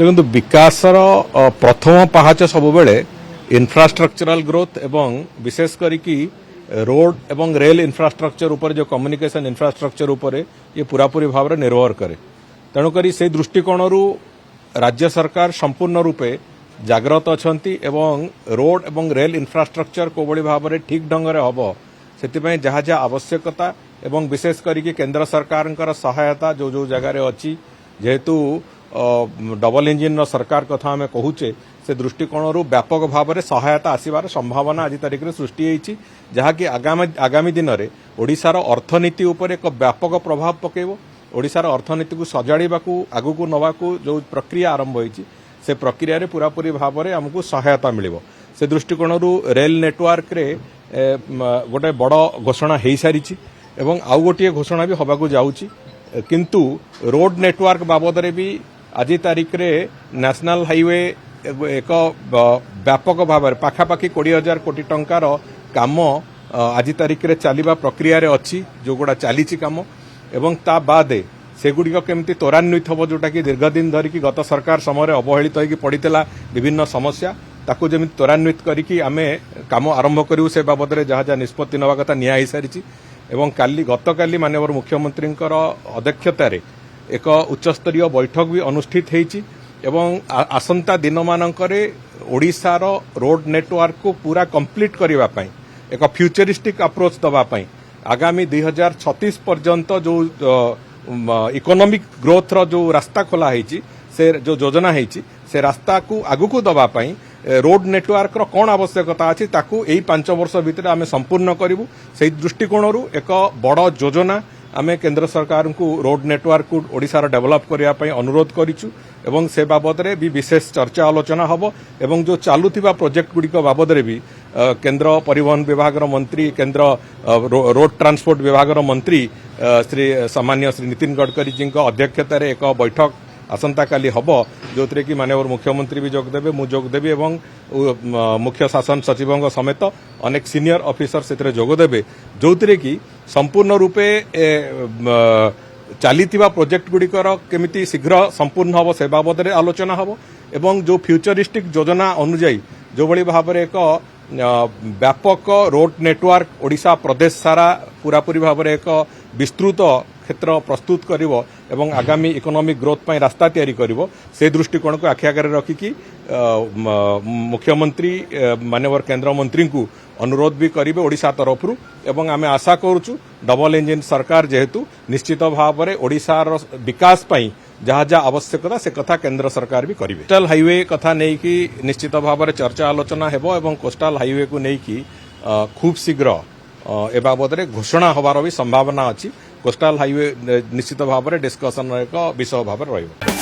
देखो विकासर प्रथम पाहाच सब बेले इन्फ्रास्ट्रक्चरल ग्रोथ एवं विशेष करिकी रोड एवं रेल इन्फ्रास्ट्रक्चर उपर जो कम्युनिकेशन इन्फ्रास्ट्रक्चर उपर ये पूरापूरी भाव में निर्भर करे। तेणुकरी से दृष्टिकोण राज्य सरकार संपूर्ण रूपे जाग्रत अछंती एवं रोड एवं रेल इन्फ्रास्ट्रक्चर कोबड़ी भाव में ठीक ढंग से हम से जहाँ जहाँ आवश्यकता एवं विशेष करिकी केंद्र सरकार सहायता जो जो जगार अच्छी जेहेतु डबल इंजिन सरकार कथा आम कहूचे से दृष्टिकोण व्यापक भाव में सहायता आसबार संभावना आज तारीख में सृष्टि होती जहाँकि आगामी दिन में ओडिशार अर्थनीति उपर एक व्यापक प्रभाव पकेब। ओडिशार अर्थनीति को सजाड़ा आगू को नवाकू जो प्रक्रिया आरंभ होती से प्रक्रिया रे पूरापूरी भाव में आमको सहायता मिलिब। से दृष्टिकोण रेल नेटवर्क रे गोटे बड़ घोषणा हो सारी एवं आउ गोटे घोषणा भी हवाक जाऊँगी किंतु रोड नेटवर्क बाबद रे भी आज तारीख रे नेशनल हाईवे एक व्यापक भाव में पाखापाखि 20,000 कोटी टंकार काम आज तारीख रे चलवा प्रक्रिया रे अच्छी जो गुड़ा चली काम एवं ता बाद सेगुड़िक केमती त्वरान्वित हम जोटा कि दीर्घ दिन धरिकी गत सरकार समय अवहेलित होगी पड़ता विभिन्न समस्या ताकू जमी त्वरान्वित करिकी आमे काम आरंभ करूँ से बाबद में जहाँ जहाँ निष्पत्ति नवा कथा निया हो सारी एवं गतकाली माननीय मुख्यमंत्री अध्यक्षतार एक उच्चस्तरीय बैठक भी अनुष्ठित होती एवं आसंता दिन मानकरे ओडिशार रोड नेटवर्क को पूरा कंप्लीट करने एक फ्यूचरिस्टिक अप्रोच दवापाई आगामी 2036 पर्यंत जो इकोनॉमिक ग्रोथ रो जो रास्ता खोला है से जो योजना है से रास्ता को आगू को दवापाई रोड नेटवर्क रो कौन आवश्यकता अच्छी ताकू यही 5 वर्ष भितर आम संपूर्ण करूँ से दृष्टिकोण एक बड़ योजना आमे केंद्र सरकार को रोड नेटवर्क को ओडिशार डेवलप करने अनुरोध करिछु एवं से बाबद रे भी विशेष चर्चा आलोचना हबो एवं जो चालुथिबा प्रोजेक्ट गुड़िक बाबद रे भी केंद्र परिवहन विभाग मंत्री केंद्र रोड ट्रांसपोर्ट विभाग मंत्री श्री सामान्य श्री नितिन गडकरी जी अध्यक्षतार एक बैठक आसंता काली हबो जो कि माननीय मुख्यमंत्री भी जोगदेवे मु जोगदेवी एवं मुख्य शासन सचिव समेत अनेक सीनियर ऑफिसर से जोगदेवे जो कि संपूर्ण रूपे चलीथिबा प्रोजेक्ट गुड़िकर केमिति शीघ्र संपूर्ण हम से बाबद में आलोचना हम एवं जो फ्यूचरिस्टिक योजना अनुजाई जो भली भाव में एक व्यापक रोड नेटवर्क ओडिशा प्रदेश सारा पूरापूरी भाव में एक विस्तृत क्षेत्र प्रस्तुत करिवो एवं आगामी इकोनॉमिक ग्रोथ पर रास्ता तैयारी करिवो से दृष्टिकोण को आखि आगे रखिकी मुख्यमंत्री माननीय केंद्र मंत्री को अनुरोध भी करेंगे ओडिशा तरफ एवं आमे आशा करूँ डबल इंजिन सरकार जेहेतु निश्चित भाव में ओडिशार विकास पाई जहाँ जहाँ आवश्यकता से कथा केंद्र सरकार भी करेंगे। कोस्टाल हाईवे कथा नहीं कि निश्चित भाव में चर्चा आलोचना हेबो एवं कोस्टाल हाईवे को नहीं कि खूब शीघ्र ए बाबद में घोषणा होबार भी संभावना अच्छी। कोस्टाल हाईवे निश्चित भाव में डिस्कसन एक विषय भाव में रहिबो।